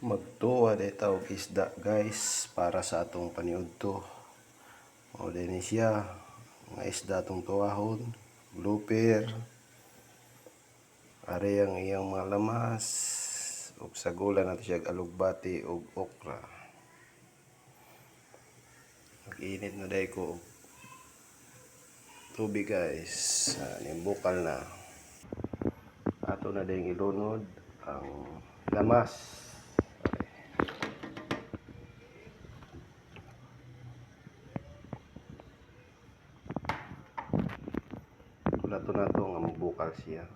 Magtuwa dito og isda guys para sa atong paniudto. O din siya nga isda atong tuwahon, grouper. Ari ang iyang mga lamas ug sagulan nato siya alugbati ug okra. Mag-init na day ko tubig guys. Nimbukal na. Ato na dayong ilunod ang lamas. Nato nga mabukal siya.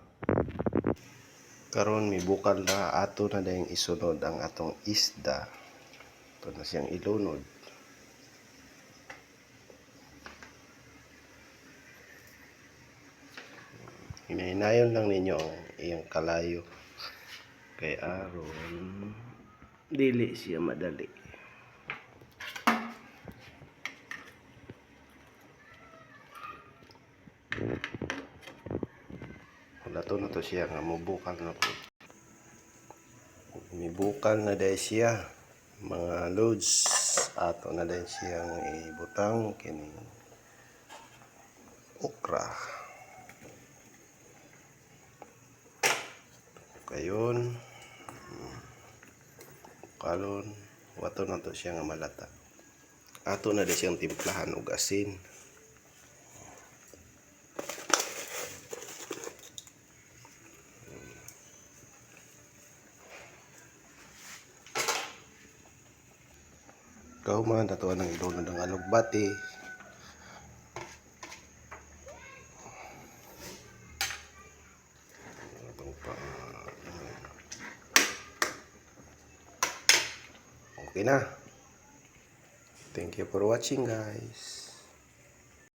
Karon mibukal na, ato na dayong isunod ang atong isda. Ito na siyang ilunod. Hinahinayon lang ninyo ang iyang kalayo kay aron dili siya madali. Lato na to siya nga mubukal na po. Mibukal na dahil siya mga loads. Ato na dahil siyang ibutang kining okra. Kayon kalon wato na to siya nga malata. Ato na dahil siyang timplahan og asin. Kauman nato ang ilunod ng alugbati. Okay na. Thank you for watching guys.